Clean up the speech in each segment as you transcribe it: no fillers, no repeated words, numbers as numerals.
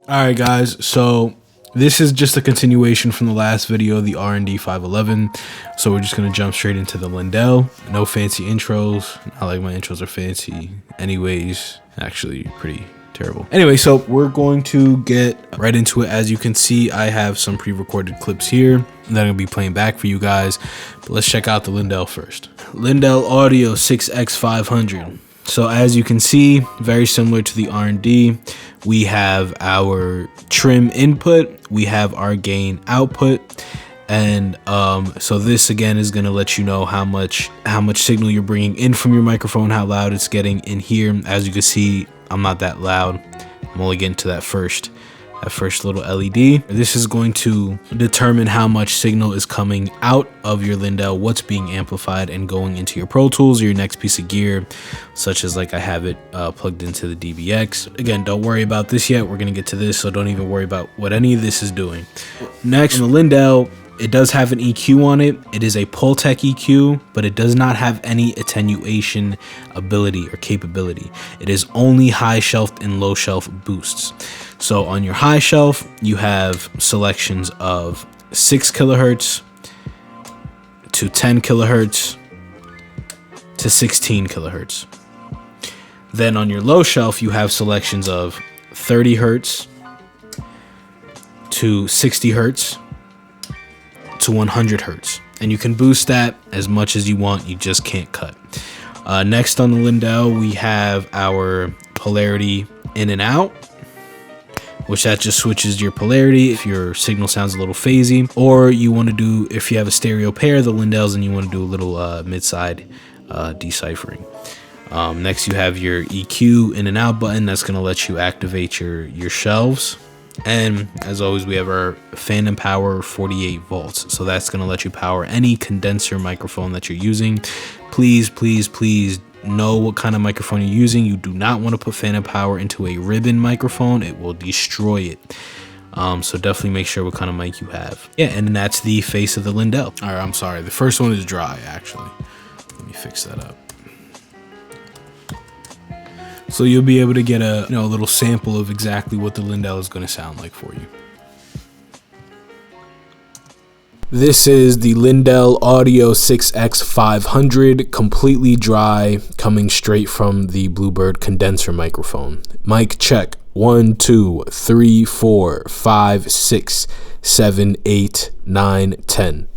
Alright guys, so this is just a continuation from the last video, the R&D 511. So we're just going to jump straight into the Lindell. No fancy intros. Not like my intros are fancy. Anyways, actually pretty terrible. Anyway, so we're going to get right into it. As you can see, I have some pre-recorded clips here that I'm going to be playing back for you guys. But let's check out the Lindell first. Lindell Audio 6x-500. So as you can see, very similar to the R&D, we have our trim input, we have our gain output, and so this again is going to let you know how much signal you're bringing in from your microphone, how loud it's getting in here. As you can see, I'm not that loud. I'm only getting to that first little LED. This is going to determine how much signal is coming out of your Lindell, what's being amplified and going into your Pro Tools or your next piece of gear, such as like I have it plugged into the DBX. Again, don't worry about this yet. We're going to get to this, so don't even worry about what any of this is doing. Next, on the Lindell, it does have an EQ on it. It is a Pultec EQ, but it does not have any attenuation ability or capability. It is only high shelf and low shelf boosts. So on your high shelf, you have selections of 6 kilohertz to 10 kilohertz to 16 kilohertz. Then on your low shelf, you have selections of 30 hertz to 60 hertz to 100 hertz, and you can boost that as much as you want. You just can't cut. Next on the Lindell, we have our polarity in and out, which that just switches your polarity if your signal sounds a little phasey, or you want to do, if you have a stereo pair of the Lindells and you want to do a little mid-side deciphering. Next, you have your EQ in and out button. That's going to let you activate your shelves. And as always, we have our phantom power 48 volts. So that's going to let you power any condenser microphone that you're using. Please know what kind of microphone you're using. You do not want to put phantom power into a ribbon microphone. It will destroy it. So definitely make sure what kind of mic you have. Yeah, and that's the face of the Lindell. All right, I'm sorry. The first one is dry, actually. Let me fix that up. So you'll be able to get a little sample of exactly what the Lindell is going to sound like for you. This is the Lindell Audio 6x-500, completely dry, coming straight from the Bluebird condenser microphone. Mic check. 1, 2, 3, 4, 5, 6, 7, 8, 9, 10.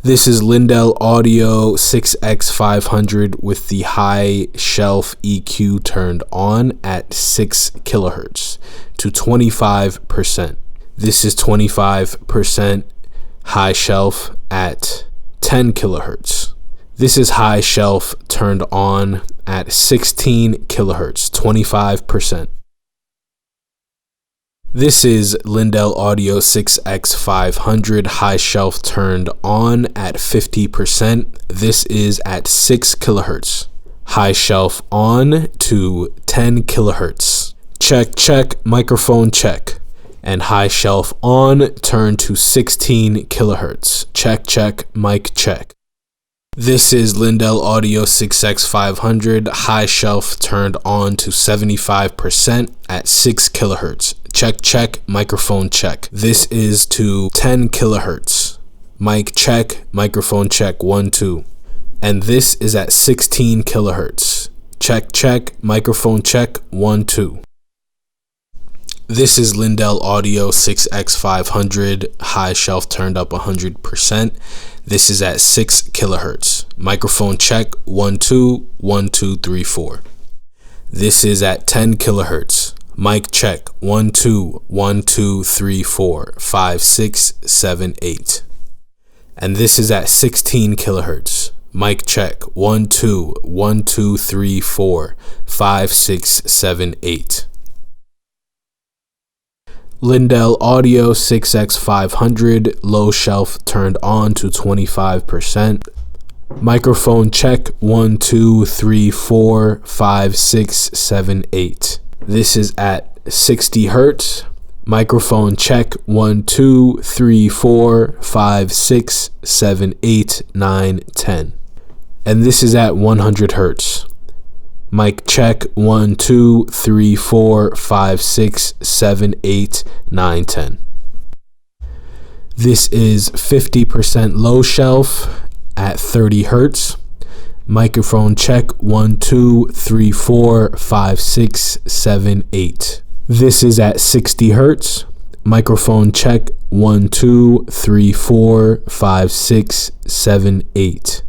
This is Lindell Audio 6x-500 with the high shelf EQ turned on at 6 kilohertz to 25%. This is 25% high shelf at 10 kilohertz. This is high shelf turned on at 16 kilohertz, 25%. This is Lindell Audio 6x-500 high shelf turned on at 50%. This is at 6 kilohertz. High shelf on to 10 kilohertz. Check, microphone check. And high shelf on, turn to 16 kilohertz. Check, mic check. This is Lindell Audio 6x-500 high shelf turned on to 75% at 6 kilohertz. Check, microphone check. This is to 10 kilohertz. Mic check, microphone check, 1, 2. And this is at 16 kilohertz. Check, microphone check, 1, 2. This is Lindell Audio 6x-500 high shelf turned up 100%. This is at 6 kilohertz. Microphone check, 1, 2, 1, 2, 3, 4. This is at 10 kilohertz. Mic check, 1, 2, 1, 2, 3, 4, 5, 6, 7, 8. And this is at 16 kilohertz. Mic check, 1, 2, 1, 2, 3, 4, 5, 6, 7, 8. Lindell Audio 6x-500 low shelf turned on to 25%. Microphone check, 1, 2, 3, 4, 5, 6, 7, 8. This is at 60 hertz. Microphone check, 1, 2, 3, 4, 5, 6, 7, 8, 9, 10. And this is at 100 hertz. Mic check 1 2 3 4 5 6 7 8 9 10. This is 50% low shelf at 30 hertz. Microphone check 1 2 3 4 5 6 7 8. This is at 60 hertz. Microphone check 1 2 3 4 5 6 7 8.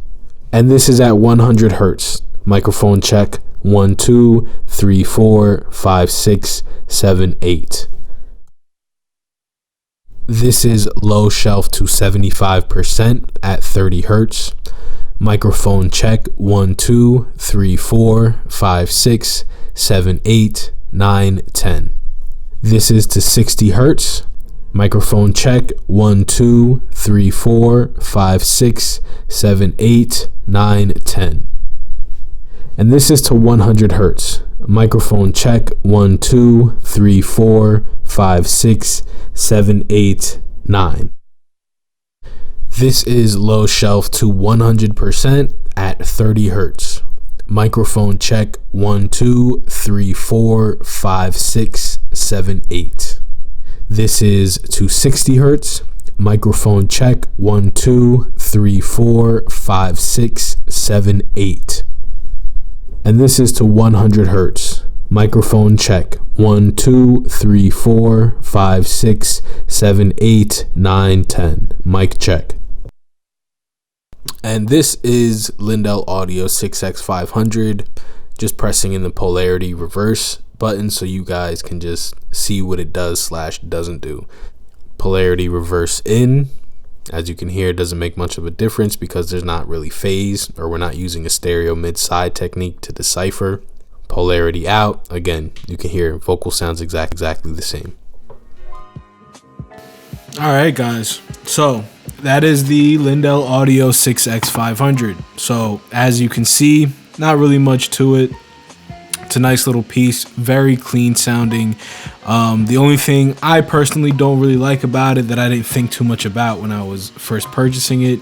And this is at 100 hertz. Microphone check 1 2 3 4 5 6 7 8. This is low shelf to 75% at 30 hertz. Microphone check 1 2 3 4 5 6 7 8 9 10. This is to 60 hertz. Microphone check 1 2 3 4 5 6 7 8 9 10. And this is to 100 hertz. Microphone check 1 2 3 4 5 6 7 8 9. This is low shelf to 100% at 30 hertz. Microphone check 1 2 3 4 5 6 7 8. This is to 60 hertz. Microphone check 1 2 3 4 5 6 7 8. And this is to 100 hertz. Microphone check 1 2 3 4 5 6 7 8 9 10. Mic check. And this is Lindell Audio 6x-500. Just pressing in the polarity reverse button so you guys can just see what it does / doesn't do. Polarity reverse in. As you can hear, it doesn't make much of a difference because there's not really phase, or we're not using a stereo mid-side technique to decipher. Polarity out. Again, you can hear vocal sounds exactly the same. All right, guys. So that is the Lindell Audio 6x-500. So as you can see, not really much to it. It's a nice little piece, very clean sounding. The only thing I personally don't really like about it, that I didn't think too much about when I was first purchasing it,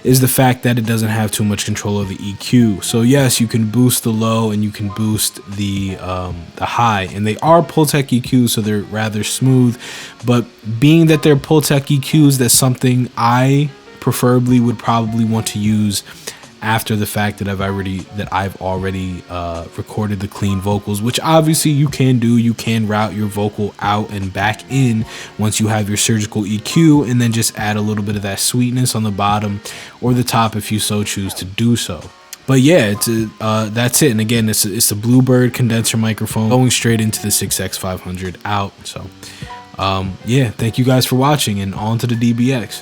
is the fact that it doesn't have too much control of the EQ. So yes, you can boost the low and you can boost the high, and they are Pultec EQs, so they're rather smooth. But being that they're Pultec EQs, that's something I preferably would probably want to use after the fact that I've already recorded the clean vocals, which obviously you can do. You can route your vocal out and back in once you have your surgical EQ, and then just add a little bit of that sweetness on the bottom or the top if you so choose to do so. But yeah, that's it. And again, it's a Bluebird condenser microphone going straight into the 6x-500 out. So yeah, thank you guys for watching, and on to the DBX.